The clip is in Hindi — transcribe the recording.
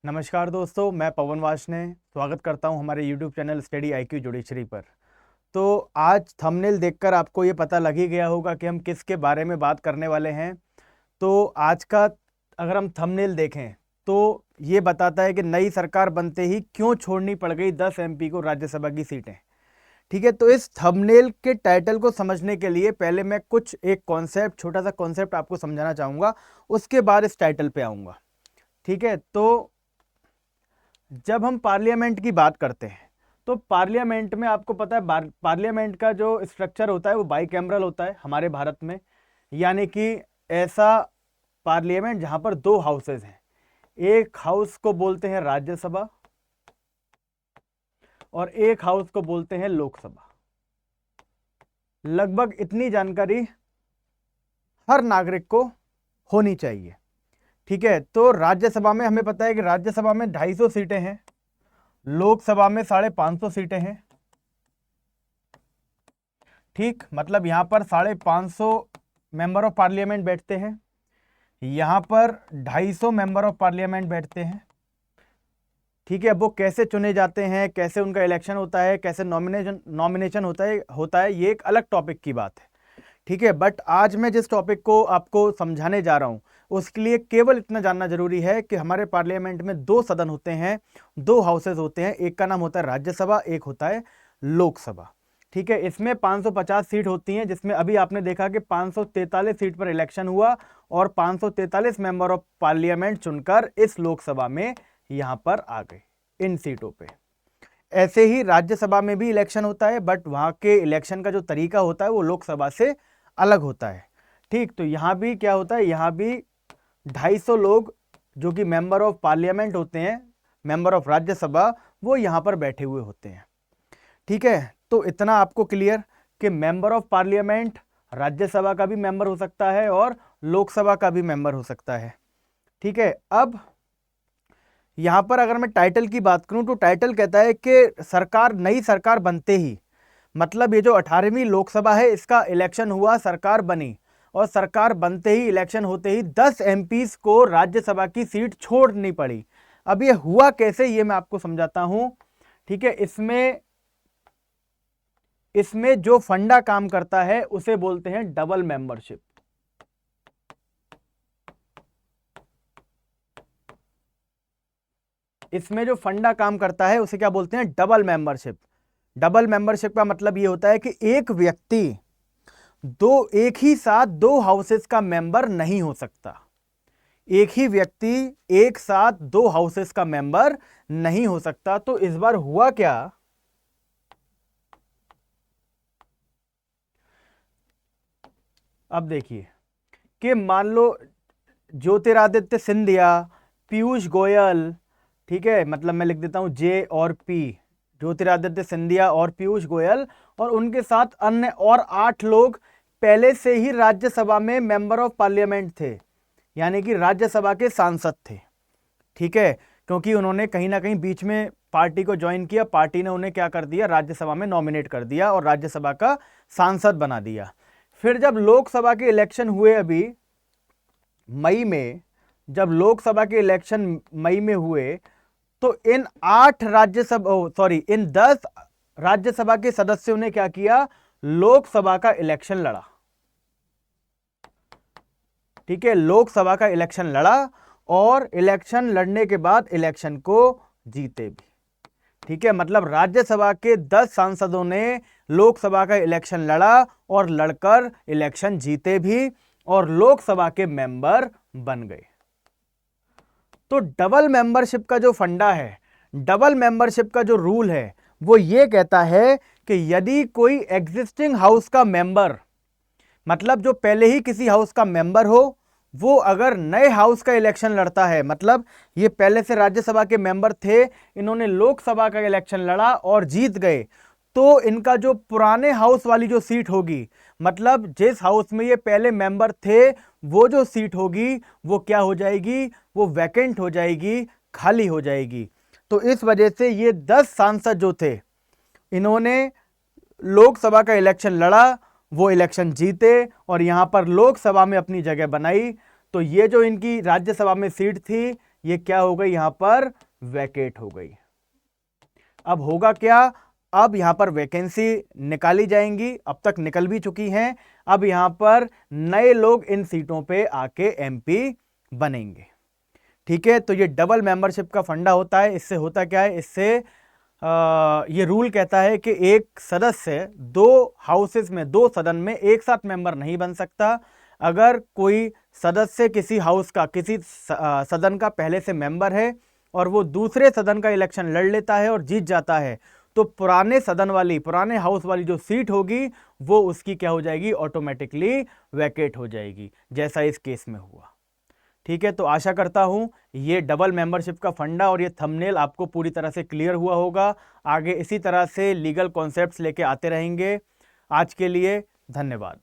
नमस्कार दोस्तों, मैं पवन वार्ष्णेय स्वागत करता हूं हमारे YouTube channel study IQ judiciary पर। तो आज थंबनेल देखकर आपको ये पता लग ही गया होगा कि हम किसके बारे में बात करने वाले हैं। तो आज का अगर हम थंबनेल देखें तो ये बताता है कि नई सरकार बनते ही क्यों छोड़नी पड़ गई 10 MP को राज्यसभा की सीटें। ठीक है, तो इस थंबनेल के टाइटल को समझने के लिए पहले मैं एक छोटा सा कॉन्सेप्ट आपको समझाना चाहूँगा, उसके बाद इस टाइटल पे आऊँगा। ठीक है, तो जब हम पार्लियामेंट की बात करते हैं तो पार्लियामेंट में आपको पता है पार्लियामेंट का जो स्ट्रक्चर होता है वो बाईकैमरल होता है हमारे भारत में। यानी कि ऐसा पार्लियामेंट जहां पर दो हाउसेज हैं, एक हाउस को बोलते हैं राज्यसभा और एक हाउस को बोलते हैं लोकसभा। लगभग इतनी जानकारी हर नागरिक को होनी चाहिए। ठीक है, तो राज्यसभा में हमें पता है कि राज्यसभा में 250 सीटें हैं, लोकसभा में 550 सीटें हैं। ठीक, मतलब यहां पर 550 मेंबर ऑफ पार्लियामेंट बैठते हैं, यहां पर 250 मेंबर ऑफ पार्लियामेंट बैठते हैं। ठीक है, अब वो कैसे चुने जाते हैं, कैसे उनका इलेक्शन होता है, कैसे नॉमिनेशन होता है ये एक अलग टॉपिक की बात है। ठीक है, बट आज मैं जिस टॉपिक को आपको समझाने जा रहा हूं उसके लिए केवल इतना जानना जरूरी है कि हमारे पार्लियामेंट में दो सदन होते हैं, दो हाउसेज होते हैं, एक का नाम होता है राज्यसभा, एक होता है लोकसभा। ठीक है, इसमें 550 सीट होती हैं, जिसमें अभी आपने देखा कि 543 सीट पर इलेक्शन हुआ और 543 मेंबर ऑफ पार्लियामेंट चुनकर इस लोकसभा में यहां पर आ गए इन सीटों पे। ऐसे ही राज्यसभा में भी इलेक्शन होता है, बट वहां के इलेक्शन का जो तरीका होता है वो लोकसभा से अलग होता है। ठीक, तो यहां भी क्या होता है, यहां भी 250 लोग जो कि मेंबर ऑफ पार्लियामेंट होते हैं, मेंबर ऑफ राज्यसभा, वो यहां पर बैठे हुए होते हैं। ठीक है, तो इतना आपको क्लियर कि मेंबर ऑफ पार्लियामेंट राज्यसभा का भी मेंबर हो सकता है और लोकसभा का भी मेंबर हो सकता है। ठीक है, अब यहां पर अगर मैं टाइटल की बात करूं तो टाइटल कहता है कि नई सरकार बनते ही, मतलब ये जो 18वीं लोकसभा है इसका इलेक्शन हुआ, सरकार बनी और सरकार बनते ही इलेक्शन होते ही 10 MPs को राज्यसभा की सीट छोड़नी पड़ी। अब ये हुआ कैसे ये मैं आपको समझाता हूं। ठीक है, इसमें जो फंडा काम करता है उसे बोलते हैं डबल मेंबरशिप। इसमें जो फंडा काम करता है उसे क्या बोलते हैं, डबल मेंबरशिप। डबल मेंबरशिप का मतलब ये होता है कि एक व्यक्ति एक ही साथ दो हाउसेस का मेंबर नहीं हो सकता। एक ही व्यक्ति एक साथ दो हाउसेस का मेंबर नहीं हो सकता। तो इस बार हुआ क्या, अब देखिए कि मान लो ज्योतिरादित्य सिंधिया, पीयूष गोयल, ठीक है, मतलब मैं लिख देता हूं जे और पी, ज्योतिरादित्य सिंधिया और पीयूष गोयल, और उनके साथ अन्य और 8 लोग पहले से ही राज्यसभा में मेंबर ऑफ पार्लियामेंट थे, यानी कि राज्यसभा के सांसद थे। ठीक है, क्योंकि उन्होंने कहीं ना कहीं बीच में पार्टी को ज्वाइन किया, पार्टी ने उन्हें क्या कर दिया, राज्यसभा में नॉमिनेट कर दिया और राज्यसभा का सांसद बना दिया। फिर जब लोकसभा के इलेक्शन हुए, अभी मई में जब लोकसभा के इलेक्शन मई में हुए, तो इन 10 राज्यसभा के सदस्यों ने क्या किया, लोकसभा का इलेक्शन लड़ा। ठीक है, लोकसभा का इलेक्शन लड़ा और इलेक्शन लड़ने के बाद इलेक्शन को जीते भी। ठीक है, मतलब राज्यसभा के 10 सांसदों ने लोकसभा का इलेक्शन लड़ा और लड़कर इलेक्शन जीते भी और लोकसभा के मेंबर बन गए। तो डबल मेंबरशिप का जो फंडा है, डबल मेंबरशिप का जो रूल है, वो ये कहता है कि यदि कोई एग्जिस्टिंग हाउस का मेंबर, मतलब जो पहले ही किसी हाउस का मेंबर हो, वो अगर नए हाउस का इलेक्शन लड़ता है, मतलब ये पहले से राज्यसभा के मेंबर थे, इन्होंने लोकसभा का इलेक्शन लड़ा और जीत गए, तो इनका जो पुराने हाउस वाली जो सीट होगी, मतलब जिस हाउस में ये पहले मेंबर थे, वो जो सीट होगी वो क्या हो जाएगी, वो वैकेंट हो जाएगी, खाली हो जाएगी। तो इस वजह से ये 10 सांसद जो थे, इन्होंने लोकसभा का इलेक्शन लड़ा, वो इलेक्शन जीते और यहां पर लोकसभा में अपनी जगह बनाई। तो ये जो इनकी राज्यसभा में सीट थी, ये क्या हो गई, यहां पर वैकेट हो गई। अब होगा क्या, अब यहां पर वैकेंसी निकाली जाएंगी, अब तक निकल भी चुकी हैं। अब यहां पर नए लोग इन सीटों पे आके एमपी बनेंगे। ठीक है, तो ये डबल मेंबरशिप का फंडा होता है। इससे होता क्या है, इससे ये रूल कहता है कि एक सदस्य दो हाउसेस में, दो सदन में एक साथ मेंबर नहीं बन सकता। अगर कोई सदस्य किसी हाउस का, किसी सदन का पहले से मेंबर है और वो दूसरे सदन का इलेक्शन लड़ लेता है और जीत जाता है, तो पुराने सदन वाली, पुराने हाउस वाली जो सीट होगी वो उसकी क्या हो जाएगी, ऑटोमेटिकली वैकेट हो जाएगी, जैसा इस केस में हुआ। ठीक है, तो आशा करता हूं ये डबल मेंबरशिप का फंडा और ये थंबनेल आपको पूरी तरह से क्लियर हुआ होगा। आगे इसी तरह से लीगल कॉन्सेप्ट्स लेके आते रहेंगे। आज के लिए धन्यवाद।